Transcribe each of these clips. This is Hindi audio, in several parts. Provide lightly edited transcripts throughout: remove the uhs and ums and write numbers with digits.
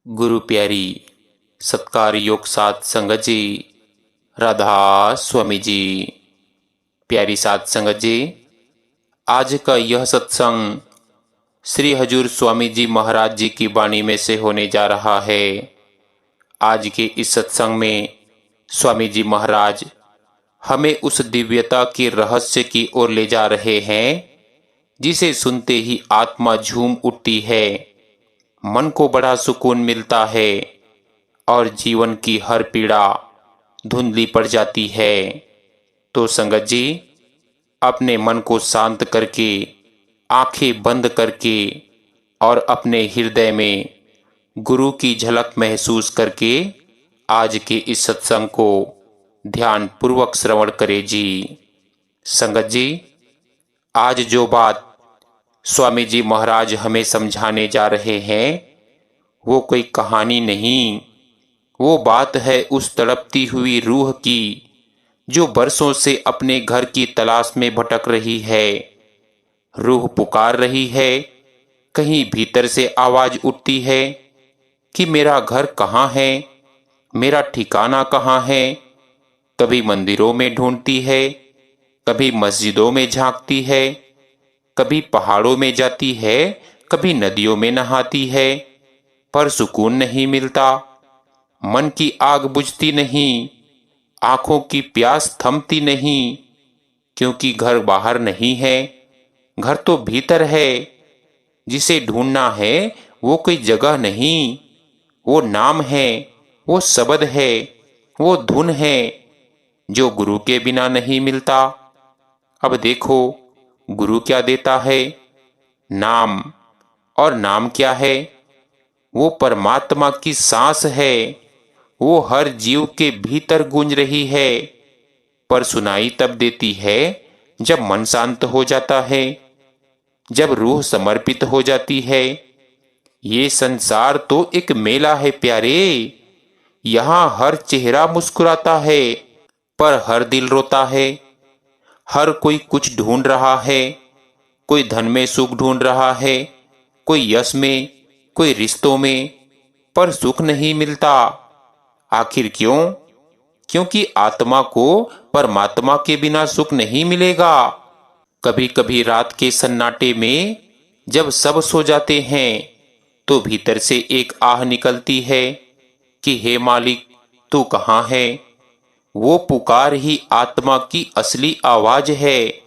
गुरु प्यारी सत्कार योग साध संगत जी, राधा स्वामी जी। प्यारी साध संगत जी, आज का यह सत्संग श्री हजूर स्वामी जी महाराज जी की वाणी में से होने जा रहा है। आज के इस सत्संग में स्वामी जी महाराज हमें उस दिव्यता के रहस्य की ओर ले जा रहे हैं जिसे सुनते ही आत्मा झूम उठती है, मन को बड़ा सुकून मिलता है और जीवन की हर पीड़ा धुंधली पड़ जाती है। तो संगत जी, अपने मन को शांत करके, आंखें बंद करके और अपने हृदय में गुरु की झलक महसूस करके आज के इस सत्संग को ध्यान पूर्वक श्रवण करें जी। संगत जी, आज जो बात स्वामी जी महाराज हमें समझाने जा रहे हैं वो कोई कहानी नहीं, वो बात है उस तड़पती हुई रूह की जो बरसों से अपने घर की तलाश में भटक रही है। रूह पुकार रही है, कहीं भीतर से आवाज उठती है कि मेरा घर कहाँ है, मेरा ठिकाना कहाँ है। कभी मंदिरों में ढूंढती है, कभी मस्जिदों में झांकती है, कभी पहाड़ों में जाती है, कभी नदियों में नहाती है, पर सुकून नहीं मिलता। मन की आग बुझती नहीं, आंखों की प्यास थमती नहीं, क्योंकि घर बाहर नहीं है, घर तो भीतर है। जिसे ढूंढना है वो कोई जगह नहीं, वो नाम है, वो शब्द है, वो धुन है जो गुरु के बिना नहीं मिलता। अब देखो, गुरु क्या देता है? नाम। और नाम क्या है? वो परमात्मा की सांस है, वो हर जीव के भीतर गूंज रही है, पर सुनाई तब देती है जब मन शांत हो जाता है, जब रूह समर्पित हो जाती है। ये संसार तो एक मेला है प्यारे, यहाँ हर चेहरा मुस्कुराता है पर हर दिल रोता है। हर कोई कुछ ढूंढ रहा है, कोई धन में सुख ढूंढ रहा है, कोई यश में, कोई रिश्तों में, पर सुख नहीं मिलता। आखिर क्यों? क्योंकि आत्मा को परमात्मा के बिना सुख नहीं मिलेगा। कभी कभी रात के सन्नाटे में जब सब सो जाते हैं तो भीतर से एक आह निकलती है कि हे मालिक, तू कहाँ है। वो पुकार ही आत्मा की असली आवाज है,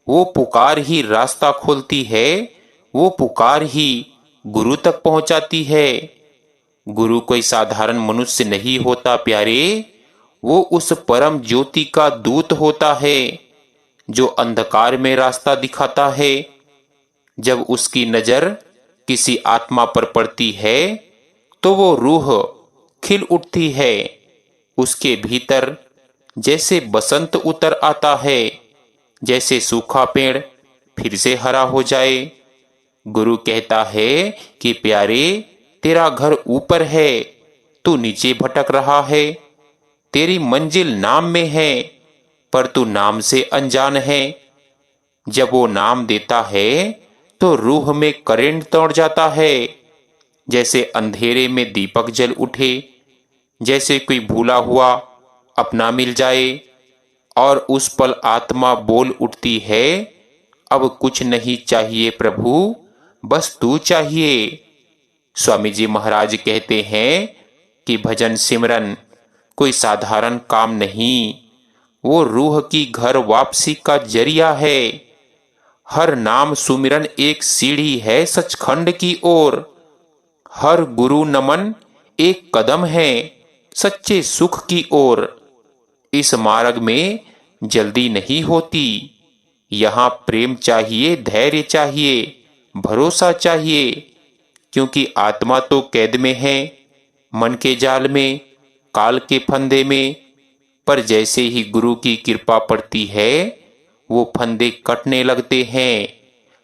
वो पुकार ही रास्ता खोलती है, वो पुकार ही गुरु तक पहुंचाती है। गुरु कोई साधारण मनुष्य नहीं होता प्यारे, वो उस परम ज्योति का दूत होता है जो अंधकार में रास्ता दिखाता है। जब उसकी नजर किसी आत्मा पर पड़ती है तो वो रूह खिल उठती है, उसके भीतर जैसे बसंत उतर आता है, जैसे सूखा पेड़ फिर से हरा हो जाए। गुरु कहता है कि प्यारे, तेरा घर ऊपर है, तू नीचे भटक रहा है। तेरी मंजिल नाम में है, पर तू नाम से अनजान है। जब वो नाम देता है तो रूह में करंट दौड़ जाता है, जैसे अंधेरे में दीपक जल उठे, जैसे कोई भूला हुआ अपना मिल जाए और उस पल आत्मा बोल उठती है, अब कुछ नहीं चाहिए प्रभु, बस तू चाहिए। स्वामी जी महाराज कहते हैं कि भजन सिमरन कोई साधारण काम नहीं, वो रूह की घर वापसी का जरिया है। हर नाम सुमिरन एक सीढ़ी है सचखंड की ओर, हर गुरु नमन एक कदम है सच्चे सुख की ओर। इस मार्ग में जल्दी नहीं होती, यहाँ प्रेम चाहिए, धैर्य चाहिए, भरोसा चाहिए, क्योंकि आत्मा तो कैद में है, मन के जाल में, काल के फंदे में। पर जैसे ही गुरु की कृपा पड़ती है वो फंदे कटने लगते हैं,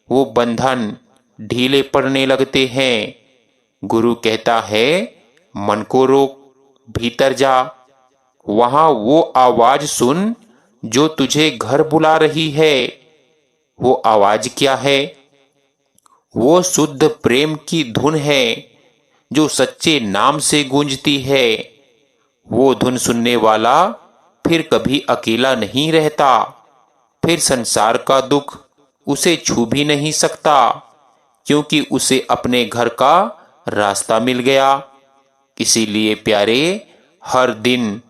वो बंधन ढीले पड़ने लगते हैं। गुरु कहता है, मन को रोक, भीतर जा, वहां वो आवाज सुन जो तुझे घर बुला रही है। वो आवाज क्या है? वो शुद्ध प्रेम की धुन है जो सच्चे नाम से गूंजती है। वो धुन सुनने वाला फिर कभी अकेला नहीं रहता। फिर संसार का दुख उसे छू भी नहीं सकता, क्योंकि उसे अपने घर का रास्ता मिल गया। इसीलिए प्यारे, हर दिन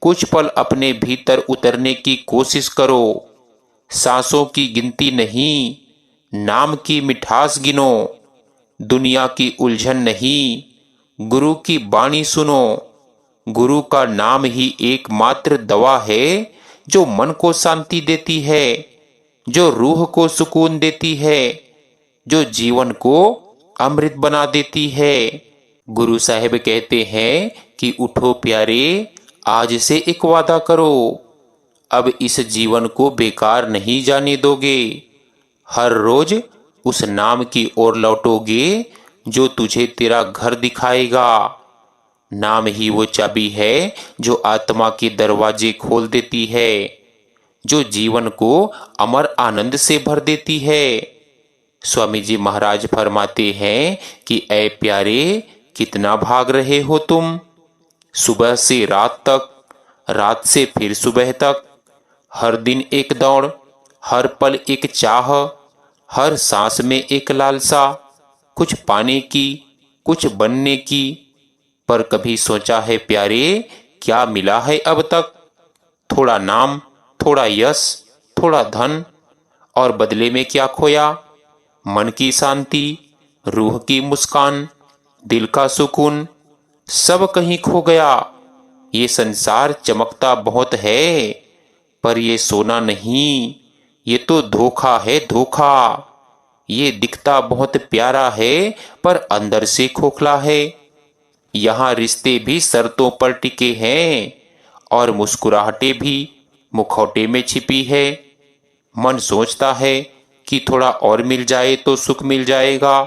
कुछ पल अपने भीतर उतरने की कोशिश करो। सांसों की गिनती नहीं, नाम की मिठास गिनो। दुनिया की उलझन नहीं, गुरु की बाणी सुनो। गुरु का नाम ही एकमात्र दवा है, जो मन को शांति देती है, जो रूह को सुकून देती है, जो जीवन को अमृत बना देती है। गुरु साहिब कहते हैं कि उठो प्यारे, आज से एक वादा करो, अब इस जीवन को बेकार नहीं जाने दोगे। हर रोज उस नाम की ओर लौटोगे जो तुझे तेरा घर दिखाएगा। नाम ही वो चाबी है जो आत्मा के दरवाजे खोल देती है, जो जीवन को अमर आनंद से भर देती है। स्वामी जी महाराज फरमाते हैं कि ऐ प्यारे, कितना भाग रहे हो तुम। सुबह से रात तक, रात से फिर सुबह तक, हर दिन एक दौड़, हर पल एक चाह, हर सांस में एक लालसा, कुछ पाने की, कुछ बनने की। पर कभी सोचा है प्यारे, क्या मिला है अब तक? थोड़ा नाम, थोड़ा यश, थोड़ा धन, और बदले में क्या खोया? मन की शांति, रूह की मुस्कान, दिल का सुकून, सब कहीं खो गया। ये संसार चमकता बहुत है, पर ये सोना नहीं, ये तो धोखा है, धोखा। ये दिखता बहुत प्यारा है, पर अंदर से खोखला है। यहाँ रिश्ते भी शर्तों पर टिके हैं, और मुस्कुराहटें भी मुखौटे में छिपी है। मन सोचता है कि थोड़ा और मिल जाए तो सुख मिल जाएगा,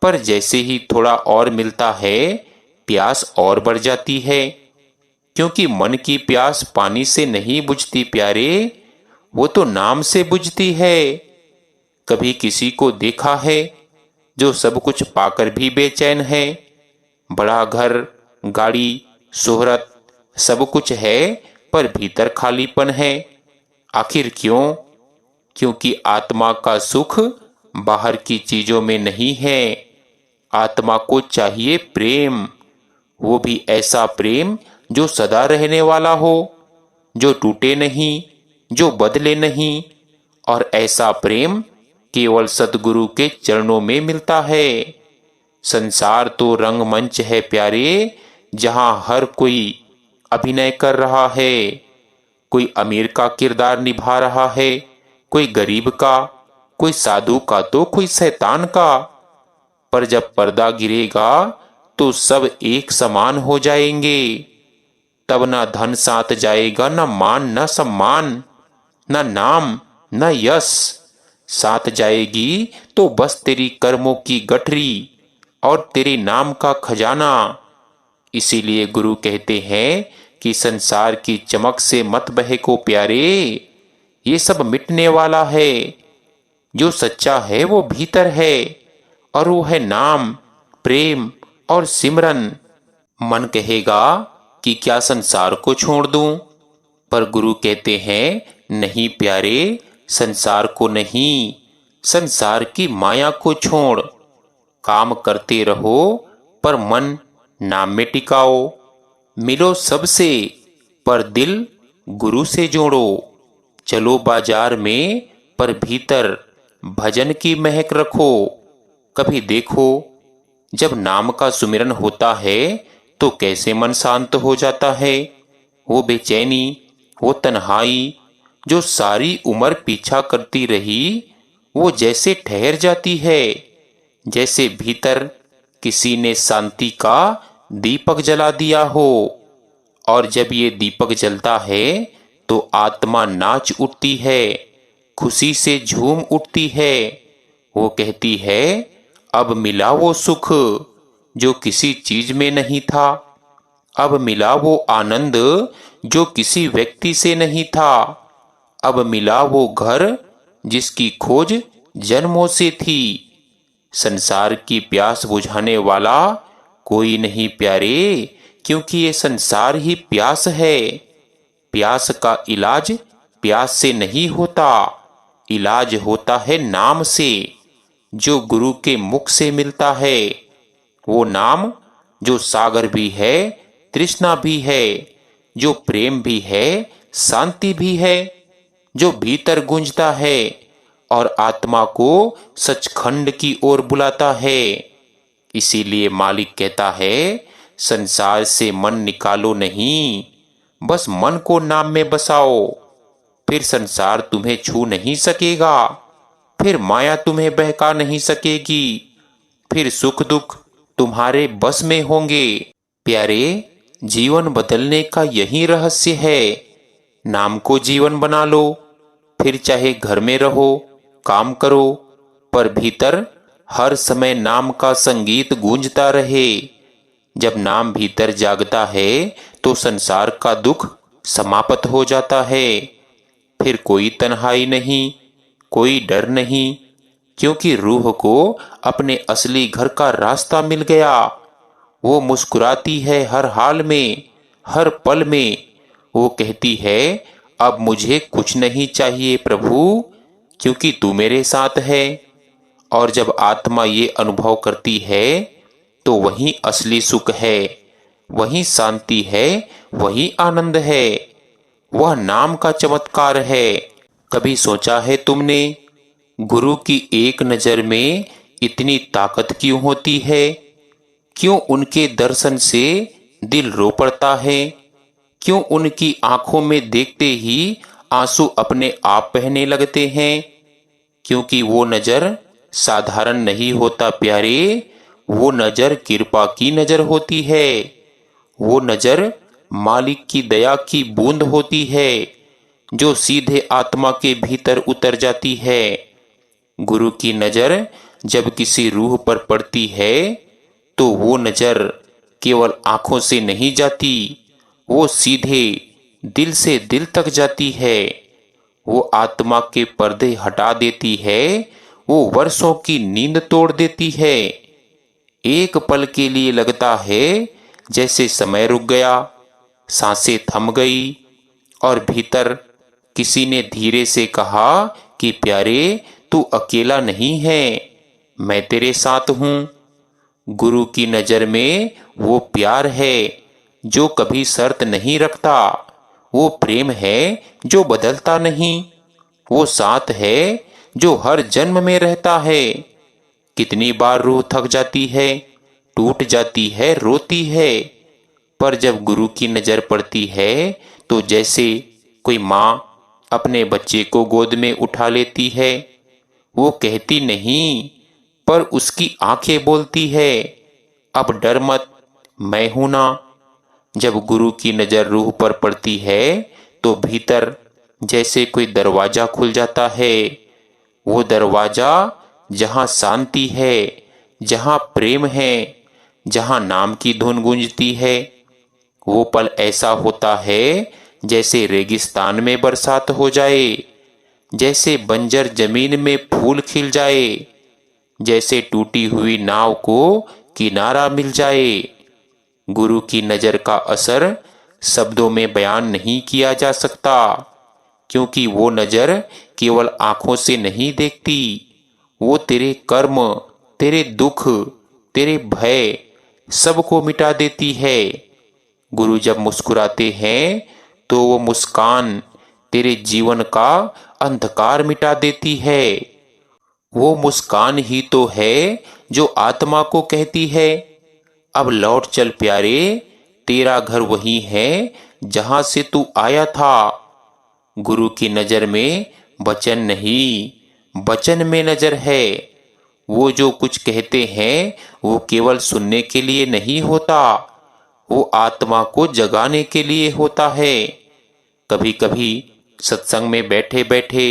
पर जैसे ही थोड़ा और मिलता है, प्यास और बढ़ जाती है। क्योंकि मन की प्यास पानी से नहीं बुझती प्यारे, वो तो नाम से बुझती है। कभी किसी को देखा है जो सब कुछ पाकर भी बेचैन है? बड़ा घर, गाड़ी, शोहरत, सब कुछ है, पर भीतर खालीपन है। आखिर क्यों? क्योंकि आत्मा का सुख बाहर की चीजों में नहीं है। आत्मा को चाहिए प्रेम, वो भी ऐसा प्रेम जो सदा रहने वाला हो, जो टूटे नहीं, जो बदले नहीं। और ऐसा प्रेम केवल सतगुरु के चरणों में मिलता है। संसार तो रंगमंच है प्यारे, जहां हर कोई अभिनय कर रहा है। कोई अमीर का किरदार निभा रहा है, कोई गरीब का, कोई साधु का तो कोई शैतान का। पर जब पर्दा गिरेगा तो सब एक समान हो जाएंगे। तब न धन साथ जाएगा, न मान न सम्मान, न नाम न यश। साथ जाएगी तो बस तेरी कर्मों की गठरी और तेरे नाम का खजाना। इसीलिए गुरु कहते हैं कि संसार की चमक से मत बहको प्यारे, ये सब मिटने वाला है। जो सच्चा है वो भीतर है, और वो है नाम, प्रेम और सिमरन। मन कहेगा कि क्या संसार को छोड़ दूं, पर गुरु कहते हैं नहीं प्यारे, संसार को नहीं, संसार की माया को छोड़। काम करते रहो, पर मन नाम में टिकाओ। मिलो सबसे, पर दिल गुरु से जोड़ो। चलो बाजार में, पर भीतर भजन की महक रखो। कभी देखो, जब नाम का सुमिरन होता है तो कैसे मन शांत हो जाता है। वो बेचैनी, वो तन्हाई जो सारी उम्र पीछा करती रही, वो जैसे ठहर जाती है। जैसे भीतर किसी ने शांति का दीपक जला दिया हो। और जब ये दीपक जलता है तो आत्मा नाच उठती है, खुशी से झूम उठती है। वो कहती है, अब मिला वो सुख जो किसी चीज में नहीं था। अब मिला वो आनंद जो किसी व्यक्ति से नहीं था। अब मिला वो घर जिसकी खोज जन्मों से थी। संसार की प्यास बुझाने वाला कोई नहीं प्यारे, क्योंकि ये संसार ही प्यास है। प्यास का इलाज प्यास से नहीं होता, इलाज होता है नाम से, जो गुरु के मुख से मिलता है। वो नाम जो सागर भी है, तृष्णा भी है, जो प्रेम भी है, शांति भी है, जो भीतर गूंजता है और आत्मा को सचखंड की ओर बुलाता है। इसीलिए मालिक कहता है, संसार से मन निकालो नहीं, बस मन को नाम में बसाओ। फिर संसार तुम्हें छू नहीं सकेगा, फिर माया तुम्हें बहका नहीं सकेगी, फिर सुख दुख तुम्हारे बस में होंगे। प्यारे, जीवन बदलने का यही रहस्य है। नाम को जीवन बना लो, फिर चाहे घर में रहो, काम करो, पर भीतर हर समय नाम का संगीत गूंजता रहे। जब नाम भीतर जागता है तो संसार का दुख समाप्त हो जाता है। फिर कोई तन्हाई नहीं, कोई डर नहीं, क्योंकि रूह को अपने असली घर का रास्ता मिल गया। वो मुस्कुराती है हर हाल में, हर पल में। वो कहती है, अब मुझे कुछ नहीं चाहिए प्रभु, क्योंकि तू मेरे साथ है। और जब आत्मा ये अनुभव करती है तो वही असली सुख है, वही शांति है, वही आनंद है, वह नाम का चमत्कार है। कभी सोचा है तुमने, गुरु की एक नजर में इतनी ताकत क्यों होती है? क्यों उनके दर्शन से दिल रो पड़ता है? क्यों उनकी आंखों में देखते ही आंसू अपने आप बहने लगते हैं? क्योंकि वो नजर साधारण नहीं होता प्यारे, वो नजर कृपा की नजर होती है। वो नजर मालिक की दया की बूंद होती है, जो सीधे आत्मा के भीतर उतर जाती है। गुरु की नजर जब किसी रूह पर पड़ती है तो वो नजर केवल आंखों से नहीं जाती, वो सीधे दिल से दिल तक जाती है। वो आत्मा के पर्दे हटा देती है, वो वर्षों की नींद तोड़ देती है। एक पल के लिए लगता है जैसे समय रुक गया, सांसें थम गई और भीतर किसी ने धीरे से कहा कि प्यारे, तू अकेला नहीं है, मैं तेरे साथ हूं। गुरु की नजर में वो प्यार है जो कभी शर्त नहीं रखता, वो प्रेम है जो बदलता नहीं, वो साथ है जो हर जन्म में रहता है। कितनी बार रूह थक जाती है, टूट जाती है, रोती है, पर जब गुरु की नजर पड़ती है तो जैसे कोई माँ अपने बच्चे को गोद में उठा लेती है। वो कहती नहीं, पर उसकी आंखें बोलती है, अब डर मत, मैं हूं ना। जब गुरु की नजर रूह पर पड़ती है तो भीतर जैसे कोई दरवाजा खुल जाता है। वो दरवाजा जहां शांति है, जहां प्रेम है, जहां नाम की धुन गूंजती है। वो पल ऐसा होता है जैसे रेगिस्तान में बरसात हो जाए, जैसे बंजर जमीन में फूल खिल जाए, जैसे टूटी हुई नाव को किनारा मिल जाए। गुरु की नजर का असर शब्दों में बयान नहीं किया जा सकता, क्योंकि वो नजर केवल आंखों से नहीं देखती, वो तेरे कर्म, तेरे दुख, तेरे भय सबको मिटा देती है। गुरु जब मुस्कुराते हैं तो वो मुस्कान तेरे जीवन का अंधकार मिटा देती है। वो मुस्कान ही तो है जो आत्मा को कहती है, अब लौट चल प्यारे, तेरा घर वही है जहां से तू आया था। गुरु की नजर में वचन नहीं, वचन में नजर है। वो जो कुछ कहते हैं वो केवल सुनने के लिए नहीं होता, वो आत्मा को जगाने के लिए होता है। कभी कभी सत्संग में बैठे बैठे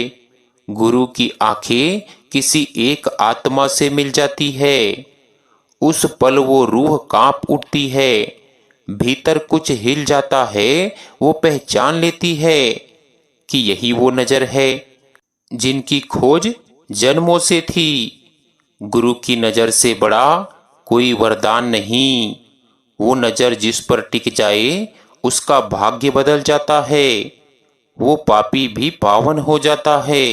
गुरु की आंखें किसी एक आत्मा से मिल जाती है। उस पल वो रूह कांप उठती है, भीतर कुछ हिल जाता है, वो पहचान लेती है कि यही वो नजर है जिनकी खोज जन्मों से थी। गुरु की नजर से बड़ा कोई वरदान नहीं। वो नजर जिस पर टिक जाए उसका भाग्य बदल जाता है। वो पापी भी पावन हो जाता है।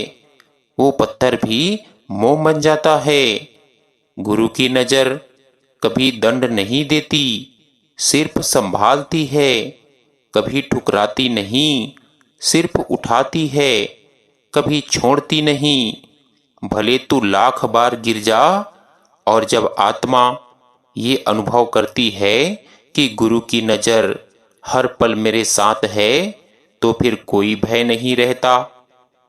वो पत्थर भी मोम बन जाता है। गुरु की नजर कभी दंड नहीं देती, सिर्फ संभालती है। कभी ठुकराती नहीं, सिर्फ उठाती है। कभी छोड़ती नहीं, भले तू लाख बार गिर जा। और जब आत्मा ये अनुभव करती है कि गुरु की नजर हर पल मेरे साथ है, तो फिर कोई भय नहीं रहता।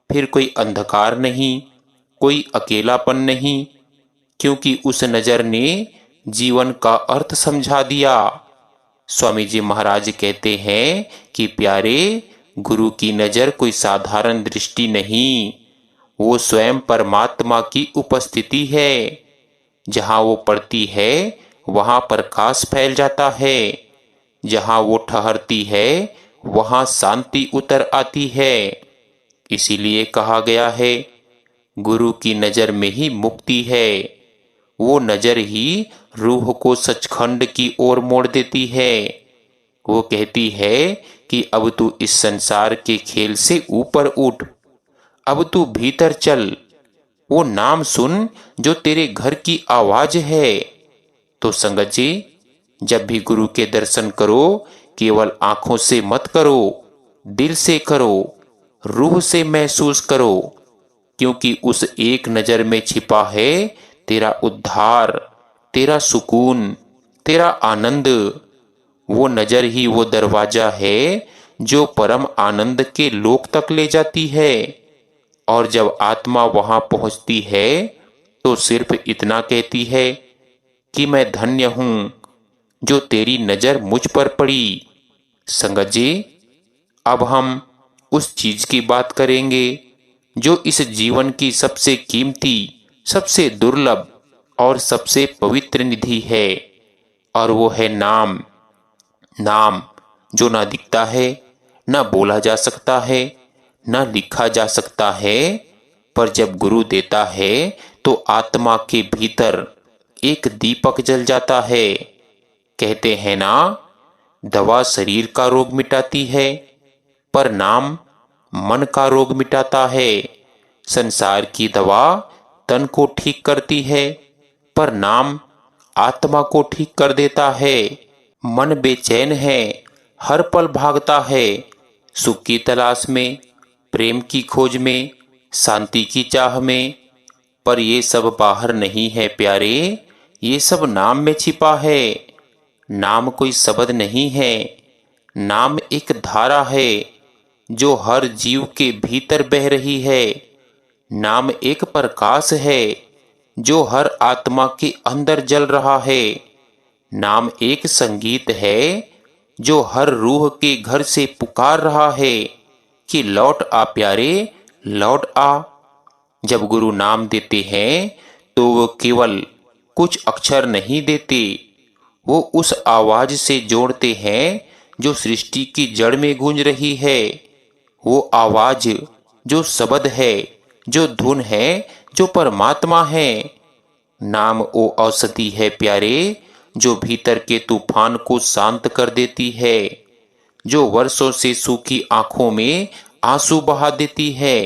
फिर कोई अंधकार नहीं, कोई अकेलापन नहीं, क्योंकि उस नजर ने जीवन का अर्थ समझा दिया। स्वामी जी महाराज कहते हैं कि प्यारे, गुरु की नजर कोई साधारण दृष्टि नहीं, वो स्वयं परमात्मा की उपस्थिति है। जहां वो पड़ती है वहां प्रकाश फैल जाता है। जहां वो ठहरती है वहां शांति उतर आती है। इसीलिए कहा गया है, गुरु की नजर में ही मुक्ति है। वो नजर ही रूह को सचखंड की ओर मोड़ देती है। वो कहती है कि अब तू इस संसार के खेल से ऊपर उठ, अब तू भीतर चल। वो नाम सुन जो तेरे घर की आवाज है। तो संगत जी, जब भी गुरु के दर्शन करो, केवल आंखों से मत करो, दिल से करो, रूह से महसूस करो, क्योंकि उस एक नजर में छिपा है तेरा उद्धार, तेरा सुकून, तेरा आनंद। वो नजर ही वो दरवाजा है जो परम आनंद के लोक तक ले जाती है। और जब आत्मा वहां पहुंचती है तो सिर्फ इतना कहती है कि मैं धन्य हूं जो तेरी नजर मुझ पर पड़ी। संगत जी, अब हम उस चीज की बात करेंगे जो इस जीवन की सबसे कीमती, सबसे दुर्लभ और सबसे पवित्र निधि है, और वो है नाम। नाम जो ना दिखता है, ना बोला जा सकता है, ना लिखा जा सकता है, पर जब गुरु देता है तो आत्मा के भीतर एक दीपक जल जाता है। कहते हैं ना, दवा शरीर का रोग मिटाती है, पर नाम मन का रोग मिटाता है। संसार की दवा तन को ठीक करती है, पर नाम आत्मा को ठीक कर देता है। मन बेचैन है, हर पल भागता है, सुख की तलाश में, प्रेम की खोज में, शांति की चाह में, पर ये सब बाहर नहीं है प्यारे, ये सब नाम में छिपा है। नाम कोई शब्द नहीं है, नाम एक धारा है जो हर जीव के भीतर बह रही है। नाम एक प्रकाश है जो हर आत्मा के अंदर जल रहा है। नाम एक संगीत है जो हर रूह के घर से पुकार रहा है कि लौट आ प्यारे, लौट आ। जब गुरु नाम देते हैं तो वो केवल कुछ अक्षर नहीं देते, वो उस आवाज से जोड़ते हैं जो सृष्टि की जड़ में गूंज रही है। वो आवाज जो शब्द है, जो धुन है, जो परमात्मा है। नाम वो औषधि है प्यारे, जो भीतर के तूफान को शांत कर देती है, जो वर्षों से सूखी आंखों में आंसू बहा देती है।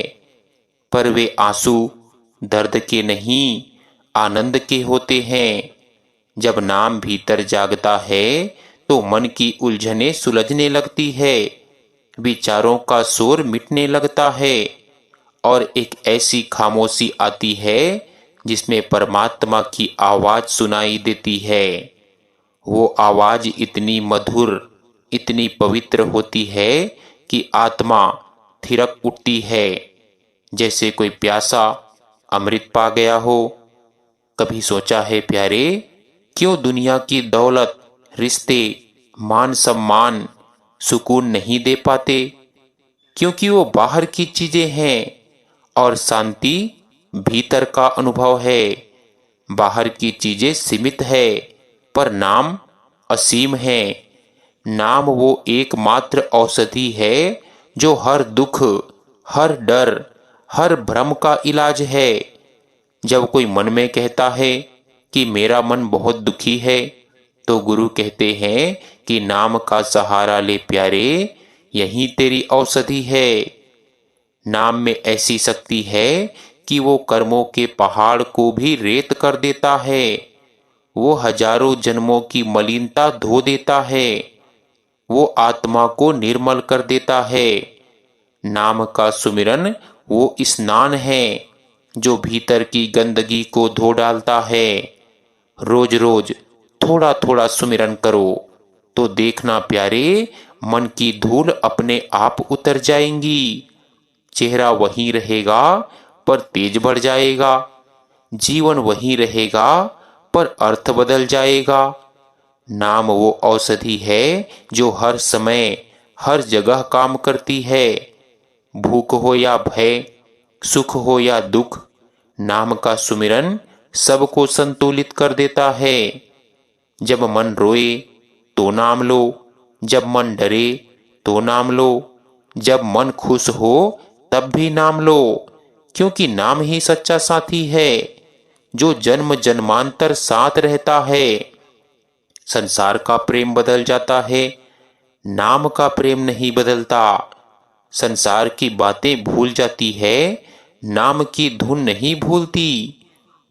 पर वे आंसू दर्द के नहीं, आनंद के होते हैं। जब नाम भीतर जागता है तो मन की उलझनें सुलझने लगती है, विचारों का शोर मिटने लगता है, और एक ऐसी खामोशी आती है जिसमें परमात्मा की आवाज सुनाई देती है। वो आवाज इतनी मधुर, इतनी पवित्र होती है कि आत्मा थिरक उठती है, जैसे कोई प्यासा अमृत पा गया हो। कभी सोचा है प्यारे, क्यों दुनिया की दौलत, रिश्ते, मान सम्मान सुकून नहीं दे पाते? क्योंकि वो बाहर की चीजें हैं और शांति भीतर का अनुभव है। बाहर की चीजें सीमित है, पर नाम असीम है। नाम वो एकमात्र औषधि है जो हर दुख, हर डर, हर भ्रम का इलाज है। जब कोई मन में कहता है कि मेरा मन बहुत दुखी है, तो गुरु कहते हैं कि नाम का सहारा ले प्यारे, यही तेरी औषधि है। नाम में ऐसी शक्ति है कि वो कर्मों के पहाड़ को भी रेत कर देता है। वो हजारों जन्मों की मलिनता धो देता है। वो आत्मा को निर्मल कर देता है। नाम का सुमिरन वो स्नान है जो भीतर की गंदगी को धो डालता है। रोज रोज थोड़ा थोड़ा सुमिरन करो तो देखना प्यारे, मन की धूल अपने आप उतर जाएंगी। चेहरा वही रहेगा पर तेज बढ़ जाएगा। जीवन वही रहेगा पर अर्थ बदल जाएगा। नाम वो औषधि है जो हर समय हर जगह काम करती है। भूख हो या भय, सुख हो या दुख, नाम का सुमिरन सबको संतुलित कर देता है। जब मन रोए तो नाम लो, जब मन डरे तो नाम लो, जब मन खुश हो तब भी नाम लो, क्योंकि नाम ही सच्चा साथी है जो जन्म जन्मांतर साथ रहता है। संसार का प्रेम बदल जाता है, नाम का प्रेम नहीं बदलता। संसार की बातें भूल जाती है, नाम की धुन नहीं भूलती।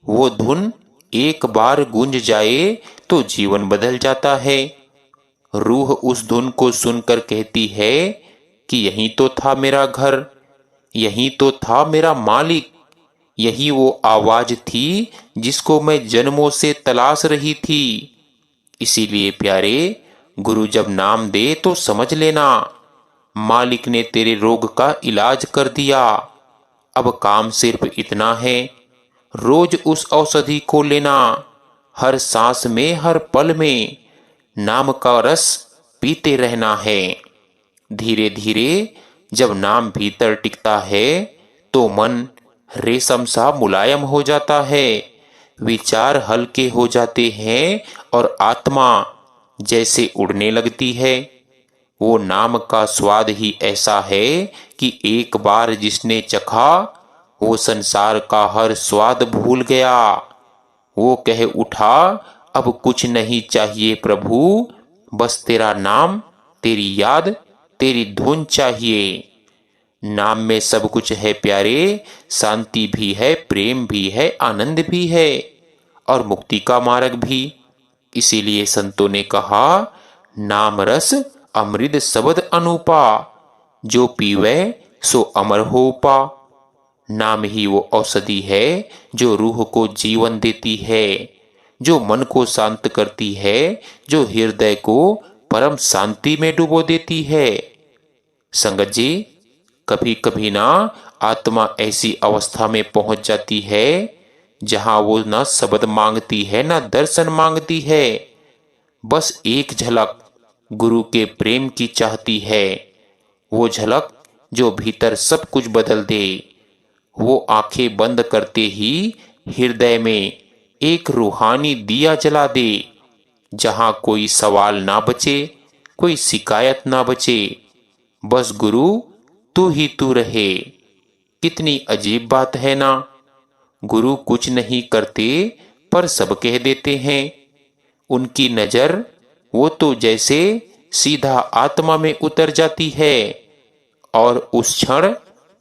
वो धुन एक बार गूंज जाए तो जीवन बदल जाता है। रूह उस धुन को सुनकर कहती है कि यही तो था मेरा घर, यही तो था मेरा मालिक, यही वो आवाज थी जिसको मैं जन्मों से तलाश रही थी। इसीलिए प्यारे, गुरु जब नाम दे तो समझ लेना, मालिक ने तेरे रोग का इलाज कर दिया। अब काम सिर्फ इतना है, रोज उस औषधि को लेना, हर सांस में हर पल में नाम का रस पीते रहना है। धीरे धीरे जब नाम भीतर टिकता है तो मन रेशम सा मुलायम हो जाता है, विचार हल्के हो जाते हैं और आत्मा जैसे उड़ने लगती है। वो नाम का स्वाद ही ऐसा है कि एक बार जिसने चखा वो संसार का हर स्वाद भूल गया। वो कह उठा, अब कुछ नहीं चाहिए प्रभु, बस तेरा नाम, तेरी याद, तेरी धुन चाहिए। नाम में सब कुछ है प्यारे, शांति भी है, प्रेम भी है, आनंद भी है और मुक्ति का मार्ग भी। इसीलिए संतों ने कहा, नाम रस अमृत शब्द अनुपा, जो पीवे सो अमर हो पा। नाम ही वो औषधि है जो रूह को जीवन देती है, जो मन को शांत करती है, जो हृदय को परम शांति में डुबो देती है। संगत जी, कभी कभी ना आत्मा ऐसी अवस्था में पहुंच जाती है जहां वो ना शब्द मांगती है ना दर्शन मांगती है, बस एक झलक गुरु के प्रेम की चाहती है। वो झलक जो भीतर सब कुछ बदल दे। वो आंखें बंद करते ही हृदय में एक रूहानी दिया जला दे, जहां कोई सवाल ना बचे, कोई शिकायत ना बचे, बस गुरु तू ही तू रहे। कितनी अजीब बात है ना। गुरु कुछ नहीं करते पर सब कह देते हैं। उनकी नजर वो तो जैसे सीधा आत्मा में उतर जाती है और उस क्षण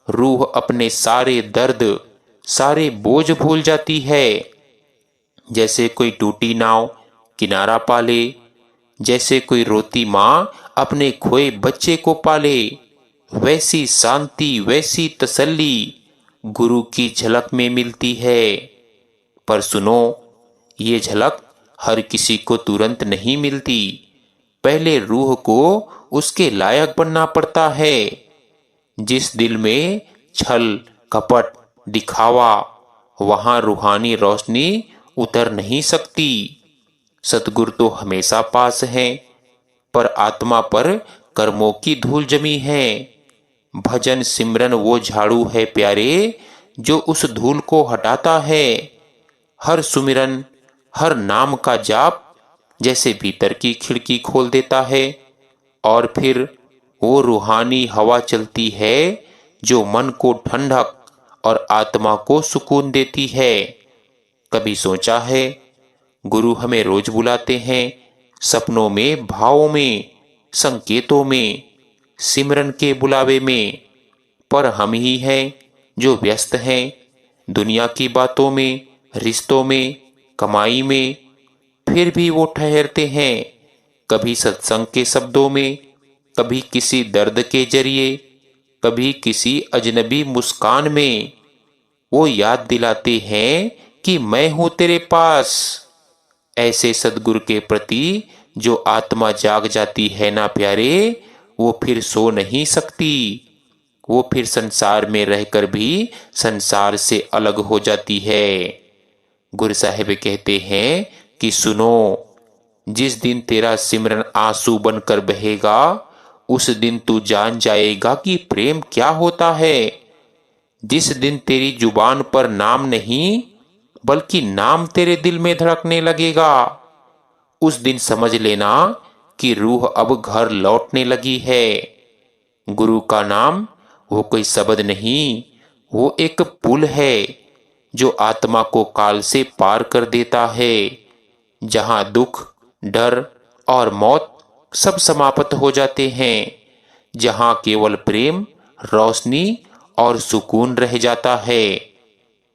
रूह अपने सारे दर्द, सारे बोझ भूल जाती है। जैसे कोई टूटी नाव किनारा पाले, जैसे कोई रोती माँ अपने खोए बच्चे को पाले, वैसी शांति, वैसी तसल्ली गुरु की झलक में मिलती है। पर सुनो, ये झलक हर किसी को तुरंत नहीं मिलती। पहले रूह को उसके लायक बनना पड़ता है। जिस दिल में छल, कपट, दिखावा, वहां रूहानी रोशनी उतर नहीं सकती। सतगुरु तो हमेशा पास है, पर आत्मा पर कर्मों की धूल जमी है। भजन सिमरन वो झाड़ू है प्यारे जो उस धूल को हटाता है। हर सुमिरन, हर नाम का जाप जैसे भीतर की खिड़की खोल देता है और फिर वो रूहानी हवा चलती है जो मन को ठंडक और आत्मा को सुकून देती है। कभी सोचा है गुरु हमें रोज बुलाते हैं, सपनों में, भावों में, संकेतों में, सिमरन के बुलावे में, पर हम ही हैं जो व्यस्त हैं दुनिया की बातों में, रिश्तों में, कमाई में। फिर भी वो ठहरते हैं, कभी सत्संग के शब्दों में, कभी किसी दर्द के जरिए, कभी किसी अजनबी मुस्कान में। वो याद दिलाते हैं कि मैं हूं तेरे पास। ऐसे सदगुरु के प्रति जो आत्मा जाग जाती है ना प्यारे, वो फिर सो नहीं सकती। वो फिर संसार में रहकर भी संसार से अलग हो जाती है। गुरु साहिब कहते हैं कि सुनो, जिस दिन तेरा सिमरन आंसू बनकर बहेगा, उस दिन तू जान जाएगा कि प्रेम क्या होता है। जिस दिन तेरी जुबान पर नाम नहीं, बल्कि नाम तेरे दिल में धड़कने लगेगा, उस दिन समझ लेना कि रूह अब घर लौटने लगी है। गुरु का नाम वो कोई शब्द नहीं, वो एक पुल है जो आत्मा को काल से पार कर देता है, जहां दुख, डर और मौत सब समाप्त हो जाते हैं, जहां केवल प्रेम, रोशनी और सुकून रह जाता है।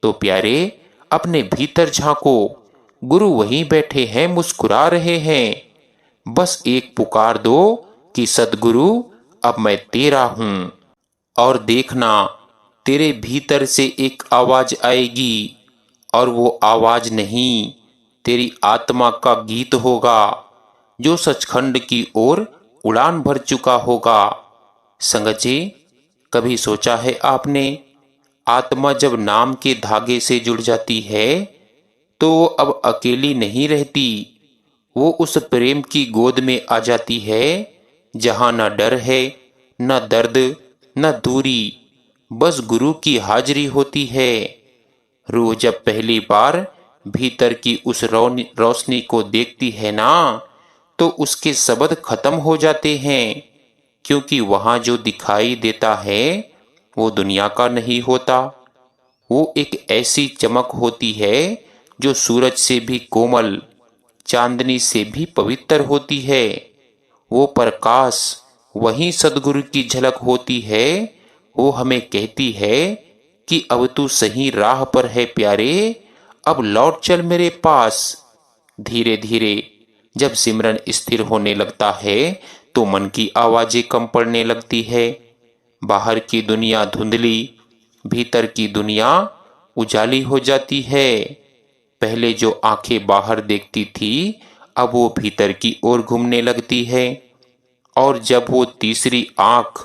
तो प्यारे, अपने भीतर झांको, गुरु वहीं बैठे हैं, मुस्कुरा रहे हैं। बस एक पुकार दो कि सद्गुरु, अब मैं तेरा हूं। और देखना, तेरे भीतर से एक आवाज आएगी, और वो आवाज नहीं, तेरी आत्मा का गीत होगा, जो सचखंड की ओर उड़ान भर चुका होगा। संगत जी, कभी सोचा है आपने, आत्मा जब नाम के धागे से जुड़ जाती है तो वो अब अकेली नहीं रहती। वो उस प्रेम की गोद में आ जाती है जहां न डर है, न दर्द, न दूरी, बस गुरु की हाजिरी होती है। रूह जब पहली बार भीतर की उस रोशनी को देखती है ना, तो उसके शब्द खत्म हो जाते हैं, क्योंकि वहां जो दिखाई देता है वो दुनिया का नहीं होता। वो एक ऐसी चमक होती है जो सूरज से भी कोमल, चांदनी से भी पवित्र होती है। वो प्रकाश वही सद्गुरु की झलक होती है। वो हमें कहती है कि अब तू सही राह पर है प्यारे, अब लौट चल मेरे पास। धीरे धीरे जब सिमरन स्थिर होने लगता है तो मन की आवाजें कम पड़ने लगती है। बाहर की दुनिया धुंधली, भीतर की दुनिया उजाली हो जाती है। पहले जो आंखें बाहर देखती थी, अब वो भीतर की ओर घूमने लगती है। और जब वो तीसरी आंख,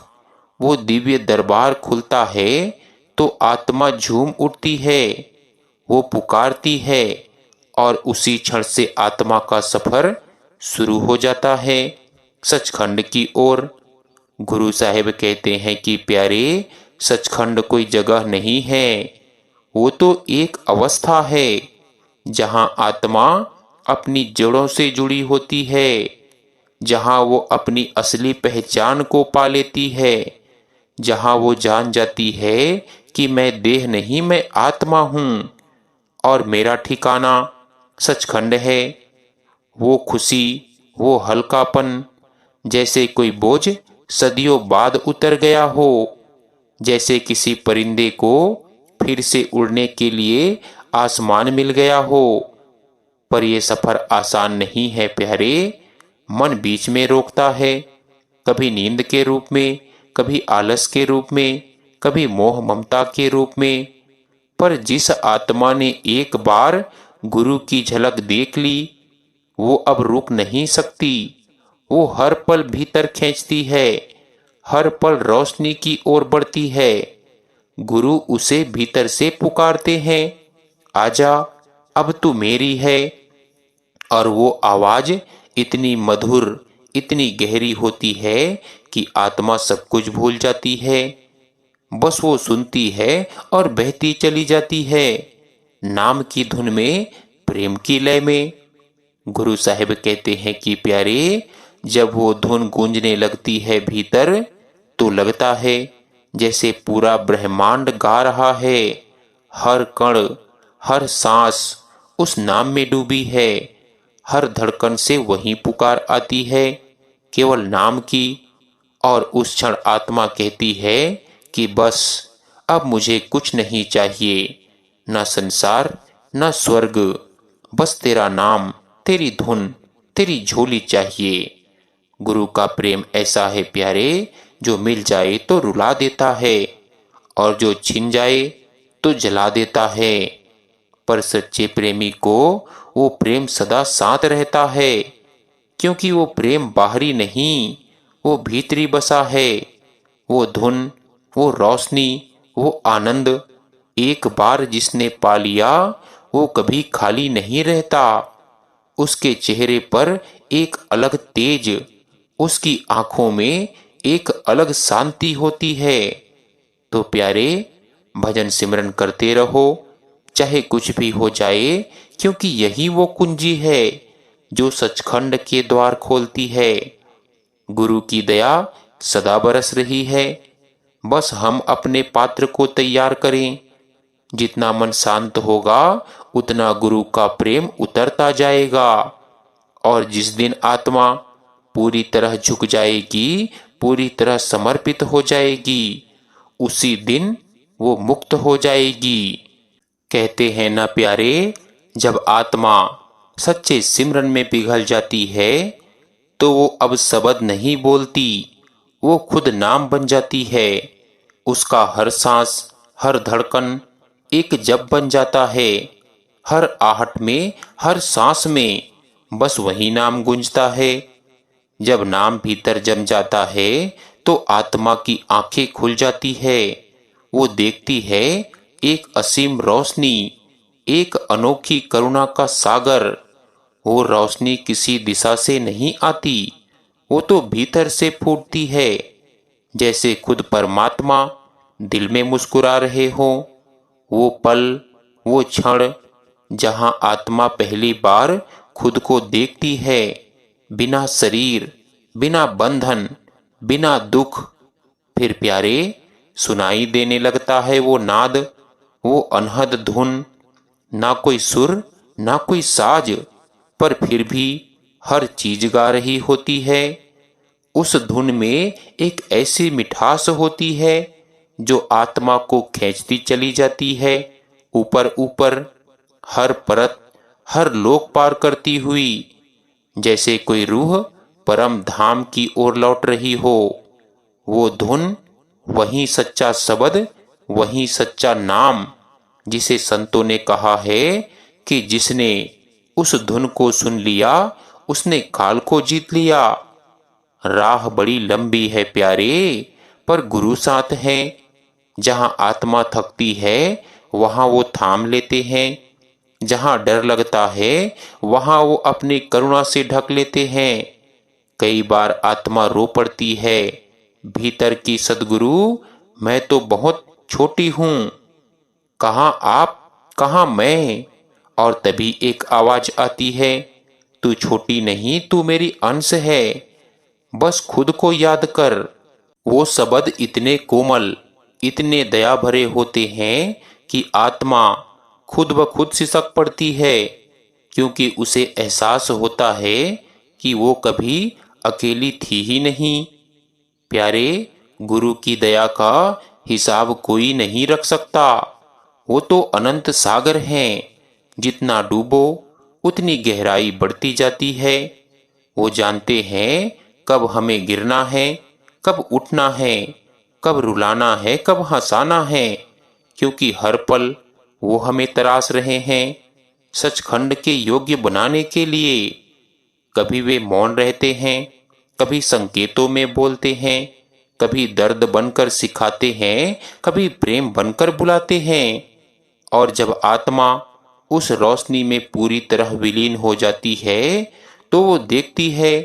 वो दिव्य दरबार खुलता है, तो आत्मा झूम उठती है। वो पुकारती है और उसी क्षण से आत्मा का सफर शुरू हो जाता है सचखंड की ओर। गुरु साहिब कहते हैं कि प्यारे, सचखंड कोई जगह नहीं है, वो तो एक अवस्था है जहां आत्मा अपनी जड़ों से जुड़ी होती है, जहां वो अपनी असली पहचान को पा लेती है, जहां वो जान जाती है कि मैं देह नहीं, मैं आत्मा हूं और मेरा ठिकाना सचखंड है। वो खुशी, वो हल्कापन, जैसे कोई बोझ सदियों बाद उतर गया हो, जैसे किसी परिंदे को फिर से उड़ने के लिए आसमान मिल गया हो। पर यह सफर आसान नहीं है प्यारे। मन बीच में रोकता है, कभी नींद के रूप में, कभी आलस के रूप में, कभी मोह ममता के रूप में। पर जिस आत्मा ने एक बार गुरु की झलक देख ली, वो अब रुक नहीं सकती। वो हर पल भीतर खींचती है, हर पल रोशनी की ओर बढ़ती है। गुरु उसे भीतर से पुकारते हैं, आजा, अब तू मेरी है। और वो आवाज इतनी मधुर, इतनी गहरी होती है कि आत्मा सब कुछ भूल जाती है। बस वो सुनती है और बहती चली जाती है, नाम की धुन में, प्रेम की लय में। गुरु साहिब कहते हैं कि प्यारे, जब वो धुन गूंजने लगती है भीतर, तो लगता है जैसे पूरा ब्रह्मांड गा रहा है। हर कण, हर सांस उस नाम में डूबी है। हर धड़कन से वही पुकार आती है, केवल नाम की। और उस क्षण आत्मा कहती है कि बस अब मुझे कुछ नहीं चाहिए, न संसार न स्वर्ग, बस तेरा नाम, तेरी धुन, तेरी झोली चाहिए। गुरु का प्रेम ऐसा है प्यारे, जो मिल जाए तो रुला देता है, और जो छिन जाए तो जला देता है। पर सच्चे प्रेमी को वो प्रेम सदा साथ रहता है, क्योंकि वो प्रेम बाहरी नहीं, वो भीतरी बसा है। वो धुन, वो रोशनी, वो आनंद, एक बार जिसने पा लिया वो कभी खाली नहीं रहता। उसके चेहरे पर एक अलग तेज, उसकी आंखों में एक अलग शांति होती है। तो प्यारे, भजन सिमरन करते रहो, चाहे कुछ भी हो जाए, क्योंकि यही वो कुंजी है जो सचखंड के द्वार खोलती है। गुरु की दया सदा बरस रही है, बस हम अपने पात्र को तैयार करें। जितना मन शांत होगा उतना गुरु का प्रेम उतरता जाएगा, और जिस दिन आत्मा पूरी तरह झुक जाएगी, पूरी तरह समर्पित हो जाएगी, उसी दिन वो मुक्त हो जाएगी। कहते हैं ना प्यारे, जब आत्मा सच्चे सिमरन में पिघल जाती है तो वो अब शब्द नहीं बोलती, वो खुद नाम बन जाती है। उसका हर सांस, हर धड़कन एक जप बन जाता है। हर आहट में, हर सांस में बस वही नाम गूंजता है। जब नाम भीतर जम जाता है तो आत्मा की आंखें खुल जाती है। वो देखती है एक असीम रोशनी, एक अनोखी करुणा का सागर। वो रोशनी किसी दिशा से नहीं आती, वो तो भीतर से फूटती है, जैसे खुद परमात्मा दिल में मुस्कुरा रहे हो। वो पल, वो क्षण जहां आत्मा पहली बार खुद को देखती है, बिना शरीर, बिना बंधन, बिना दुख। फिर प्यारे, सुनाई देने लगता है वो नाद, वो अनहद धुन। ना कोई सुर, ना कोई साज, पर फिर भी हर चीज गा रही होती है। उस धुन में एक ऐसी मिठास होती है जो आत्मा को खींचती चली जाती है, ऊपर ऊपर, हर परत, हर लोक पार करती हुई, जैसे कोई रूह परम धाम की ओर लौट रही हो। वो धुन, वही सच्चा शब्द, वही सच्चा नाम, जिसे संतों ने कहा है कि जिसने उस धुन को सुन लिया उसने काल को जीत लिया। राह बड़ी लंबी है प्यारे, पर गुरु साथ है। जहां आत्मा थकती है वहां वो थाम लेते हैं, जहां डर लगता है वहां वो अपनी करुणा से ढक लेते हैं। कई बार आत्मा रो पड़ती है भीतर की, सद्गुरु मैं तो बहुत छोटी हूं, कहाँ आप, कहाँ मैं। और तभी एक आवाज आती है, तू छोटी नहीं, तू मेरी अंश है, बस खुद को याद कर। वो शब्द इतने कोमल, इतने दया भरे होते हैं कि आत्मा खुद ब खुद सिसक पड़ती है, क्योंकि उसे एहसास होता है कि वो कभी अकेली थी ही नहीं। प्यारे, गुरु की दया का हिसाब कोई नहीं रख सकता। वो तो अनंत सागर हैं, जितना डूबो उतनी गहराई बढ़ती जाती है। वो जानते हैं कब हमें गिरना है, कब उठना है, कब रुलाना है, कब हंसाना है, क्योंकि हर पल वो हमें तराश रहे हैं सचखंड के योग्य बनाने के लिए। कभी वे मौन रहते हैं, कभी संकेतों में बोलते हैं, कभी दर्द बनकर सिखाते हैं, कभी प्रेम बनकर बुलाते हैं। और जब आत्मा उस रोशनी में पूरी तरह विलीन हो जाती है तो वो देखती है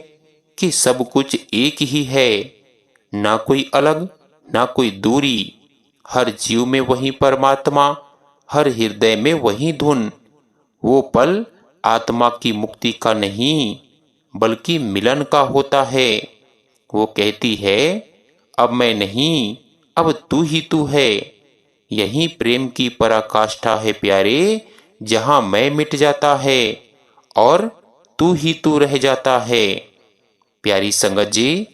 कि सब कुछ एक ही है, ना कोई अलग, ना कोई दूरी। हर जीव में वही परमात्मा, हर हृदय में वही धुन। वो पल आत्मा की मुक्ति का नहीं, बल्कि मिलन का होता है। वो कहती है, अब मैं नहीं, अब तू ही तू है। यही प्रेम की पराकाष्ठा है प्यारे, जहां मैं मिट जाता है और तू ही तू रह जाता है। प्यारी संगत जी,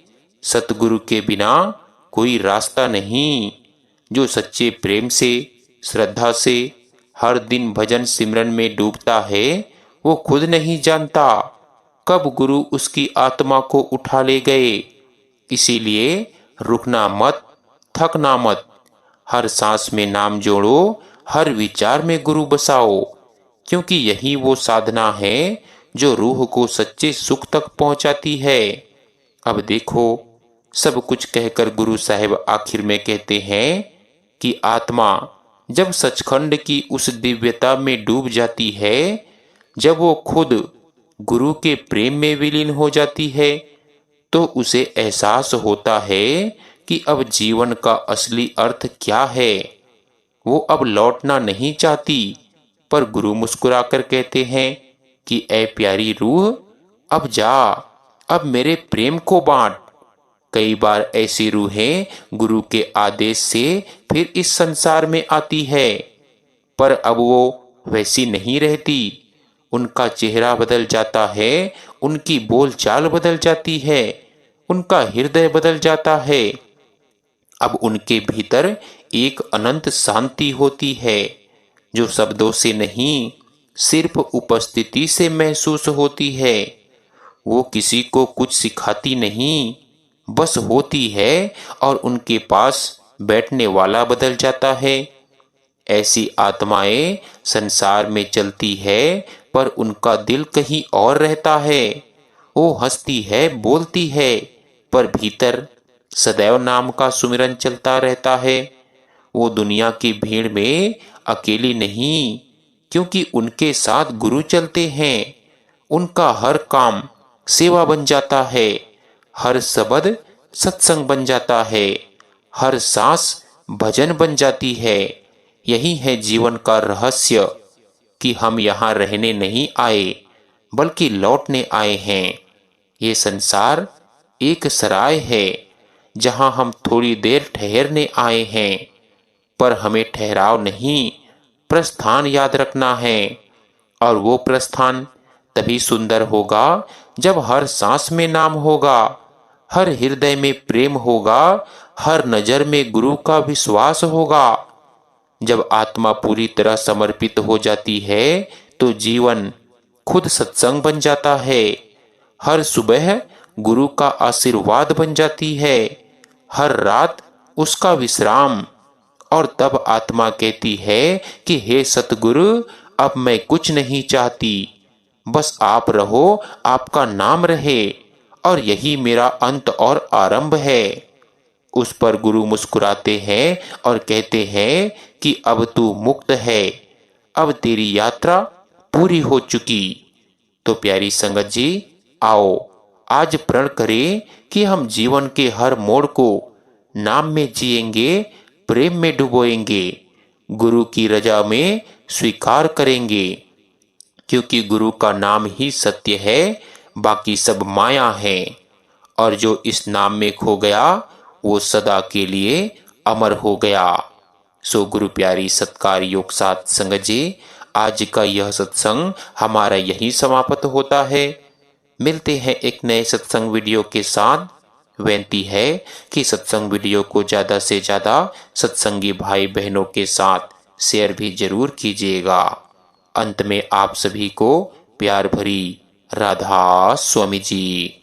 सतगुरु के बिना कोई रास्ता नहीं। जो सच्चे प्रेम से, श्रद्धा से हर दिन भजन सिमरन में डूबता है, वो खुद नहीं जानता कब गुरु उसकी आत्मा को उठा ले गए। इसीलिए रुकना मत, थकना मत। हर सांस में नाम जोड़ो, हर विचार में गुरु बसाओ, क्योंकि यही वो साधना है जो रूह को सच्चे सुख तक पहुंचाती है। अब देखो, सब कुछ कहकर गुरु साहिब आखिर में कहते हैं कि आत्मा जब सचखंड की उस दिव्यता में डूब जाती है, जब वो खुद गुरु के प्रेम में विलीन हो जाती है, तो उसे एहसास होता है कि अब जीवन का असली अर्थ क्या है। वो अब लौटना नहीं चाहती, पर गुरु मुस्कुराकर कहते हैं कि ऐ प्यारी रूह, अब जा, अब मेरे प्रेम को बांट। कई बार ऐसी रूहें गुरु के आदेश से फिर इस संसार में आती है, पर अब वो वैसी नहीं रहती। उनका चेहरा बदल जाता है, उनकी बोलचाल बदल जाती है, उनका हृदय बदल जाता है। अब उनके भीतर एक अनंत शांति होती है, जो शब्दों से नहीं, सिर्फ उपस्थिति से महसूस होती है। वो किसी को कुछ सिखाती नहीं, बस होती है और उनके पास बैठने वाला बदल जाता है। ऐसी आत्माएं संसार में चलती है, पर उनका दिल कहीं और रहता है। वो हंसती है, बोलती है, पर भीतर सदैव नाम का सुमिरन चलता रहता है। वो दुनिया की भीड़ में अकेली नहीं, क्योंकि उनके साथ गुरु चलते हैं। उनका हर काम सेवा बन जाता है, हर शब्द सत्संग बन जाता है, हर सांस भजन बन जाती है। यही है जीवन का रहस्य कि हम यहाँ रहने नहीं आए, बल्कि लौटने आए हैं। ये संसार एक सराय है, जहाँ हम थोड़ी देर ठहरने आए हैं, पर हमें ठहराव नहीं, प्रस्थान याद रखना है। और वो प्रस्थान तभी सुंदर होगा जब हर सांस में नाम होगा, हर हृदय में प्रेम होगा, हर नजर में गुरु का विश्वास होगा। जब आत्मा पूरी तरह समर्पित हो जाती है, तो जीवन खुद सत्संग बन जाता है। हर सुबह गुरु का आशीर्वाद बन जाती है, हर रात उसका विश्राम। और तब आत्मा कहती है कि हे सतगुरु, अब मैं कुछ नहीं चाहती, बस आप रहो, आपका नाम रहे, और यही मेरा अंत और आरंभ है। उस पर गुरु मुस्कुराते हैं और कहते हैं कि अब तू मुक्त है, अब तेरी यात्रा पूरी हो चुकी। तो प्यारी संगत जी, आओ आज प्रण करें कि हम जीवन के हर मोड़ को नाम में जिएंगे, प्रेम में डुबोएंगे, गुरु की रजा में स्वीकार करेंगे। क्योंकि गुरु का नाम ही सत्य है, बाकी सब माया है। और जो इस नाम में खो गया, वो सदा के लिए अमर हो गया। सो गुरु प्यारी सत्कार योग साथ संगत जी, आज का यह सत्संग हमारा यही समाप्त होता है। मिलते हैं एक नए सत्संग वीडियो के साथ। विनती है कि सत्संग वीडियो को ज़्यादा से ज़्यादा सत्संगी भाई बहनों के साथ शेयर भी जरूर कीजिएगा। अंत में आप सभी को प्यार भरी राधा स्वामी जी।